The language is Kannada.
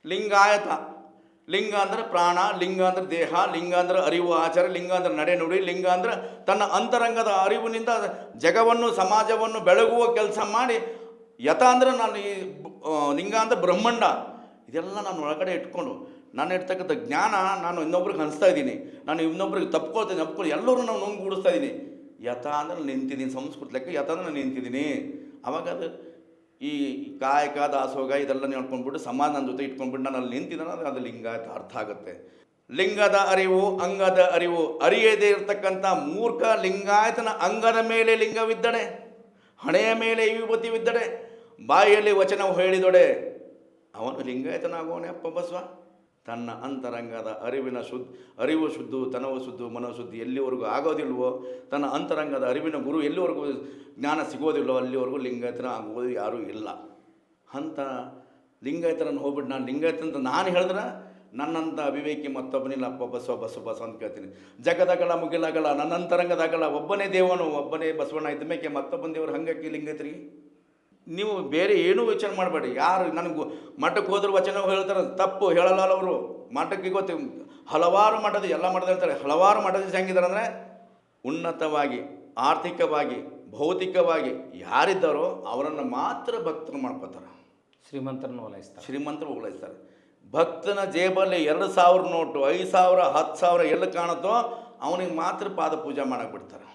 ಲಿಂಗಾಯತ. ಲಿಂಗ ಅಂದರೆ ಪ್ರಾಣ, ಲಿಂಗ ಅಂದರೆ ದೇಹ, ಲಿಂಗ ಅಂದರೆ ಅರಿವು ಆಚಾರ, ಲಿಂಗ ಅಂದರೆ ನಡೆ ನುಡಿ, ಲಿಂಗ ಅಂದರೆ ತನ್ನ ಅಂತರಂಗದ ಅರಿವಿನಿಂದ ಜಗವನ್ನು ಸಮಾಜವನ್ನು ಬೆಳಗುವ ಕೆಲಸ ಮಾಡಿ, ಯಥ ಅಂದರೆ ನಾನು ಈ ಲಿಂಗ ಅಂದರೆ ಬ್ರಹ್ಮಾಂಡ, ಇದೆಲ್ಲ ನಾನು ಒಳಗಡೆ ಇಟ್ಕೊಂಡು ನಾನು ಇರ್ತಕ್ಕಂಥ ಜ್ಞಾನ ನಾನು ಇನ್ನೊಬ್ರಿಗೆ ಹಂಚ್ತಾ ಇದ್ದೀನಿ, ನಾನು ಇನ್ನೊಬ್ರಿಗೆ ತಪ್ಕೊಳ್ತೀನಿ ಎಲ್ಲರೂ ನಾವು ನುಂಗುಗೂಡಿಸ್ತಾ ಇದ್ದೀನಿ. ಯಥ ಅಂದರೆ ನಾನು ನಿಂತಿದ್ದೀನಿ, ಸಂಸ್ಕೃತ ಲೆಕ್ಕ ಯಥ ಅಂದರೆ ನಾನು ನಿಂತಿದ್ದೀನಿ. ಅವಾಗ ಅದು ಈ ಕಾಯಕ ದಾಸೋಗ ಇದೆಲ್ಲ ನೋಡ್ಕೊಂಡ್ಬಿಟ್ಟು ಸಮಾಜ ನನ್ನ ಜೊತೆ ಇಟ್ಕೊಂಡ್ಬಿಟ್ಟು ನಾನು ಅಲ್ಲಿ ನಿಂತಿದ್ದಾನೆ, ಅದು ಲಿಂಗಾಯತ ಅರ್ಥ ಆಗುತ್ತೆ. ಲಿಂಗದ ಅರಿವು, ಅಂಗದ ಅರಿವು ಅರಿಯದೇ ಇರತಕ್ಕಂಥ ಮೂರ್ಖ ಲಿಂಗಾಯತನ ಅಂಗದ ಮೇಲೆ ಲಿಂಗವಿದ್ದಡೆ, ಹಣೆಯ ಮೇಲೆ ವಿಭೂತಿವಿದ್ದಡೆ, ಬಾಯಿಯಲ್ಲಿ ವಚನವು ಹೇಳಿದೊಡೆ ಅವನು ಲಿಂಗಾಯತನಾಗುವನೇ ಅಪ್ಪ ಬಸವ. ತನ್ನ ಅಂತರಂಗದ ಅರಿವು ಶುದ್ಧು, ತನವು ಶುದ್ಧು, ಮನೋಶುದ್ಧಿ ಎಲ್ಲಿವರೆಗೂ ಆಗೋದಿಲ್ವೋ, ತನ್ನ ಅಂತರಂಗದ ಅರಿವಿನ ಗುರು ಎಲ್ಲಿವರೆಗೂ ಜ್ಞಾನ ಸಿಗೋದಿಲ್ಲವೋ ಅಲ್ಲಿವರೆಗೂ ಲಿಂಗಾಯತನ ಆಗುವುದು ಯಾರೂ ಇಲ್ಲ. ಅಂಥ ಲಿಂಗಾಯತರನ್ನು ಹೋಗ್ಬಿಟ್ಟು ನಾನು ಲಿಂಗಾಯತ ಅಂತ ನಾನು ಹೇಳಿದ್ರೆ ನನ್ನಂಥ ಅವಿವೇಕಿ ಮತ್ತೊಬ್ಬನಿಲ್ಲ ಅಪ್ಪ ಬಸವ ಅಂತ ಕೇಳ್ತೀನಿ. ಜಗದಗಲ ಮುಗಿಲಗಲ ನನ್ನ ಅಂತರಂಗದಾಗಲ ಒಬ್ಬನೇ ದೇವನು, ಒಬ್ಬನೇ ಬಸವಣ್ಣ ಇದ್ದ ಮೇಕೆ ಮತ್ತೊಬ್ಬನ ದೇವರು ಹಂಗಕ್ಕೆ ಲಿಂಗಾಯತರಿಗೆ. ನೀವು ಬೇರೆ ಏನೂ ವಿಚಾರ ಮಾಡಬೇಡಿ. ಯಾರು ನನಗೆ ಮಠಕ್ಕೆ ಹೋದ್ರೆ ವಚನ ಹೇಳ್ತಾರೆ, ತಪ್ಪು ಹೇಳಲ್ಲ ಅವರು. ಮಠಕ್ಕೆ ಗೊತ್ತು, ಹಲವಾರು ಮಠದ ಎಲ್ಲ ಮಠದ ಹೇಳ್ತಾರೆ, ಹಲವಾರು ಮಠದ ಹೆಂಗಿದ್ದಾರೆ ಅಂದರೆ ಉನ್ನತವಾಗಿ ಆರ್ಥಿಕವಾಗಿ ಭೌತಿಕವಾಗಿ ಯಾರಿದ್ದಾರೋ ಅವರನ್ನು ಮಾತ್ರ ಭಕ್ತರು ಮಾಡ್ಕೋತಾರೆ, ಶ್ರೀಮಂತರು ಓಲೈಸ್ತಾರೆ. ಭಕ್ತನ ಜೇಬಲ್ಲಿ 2,000 ನೋಟು, 5,000, 10,000 ಎಲ್ಲಿ ಕಾಣುತ್ತೋ ಅವನಿಗೆ ಮಾತ್ರ ಪಾದ ಪೂಜೆ ಮಾಡಕ್ಕೆ ಬಿಡ್ತಾರೆ.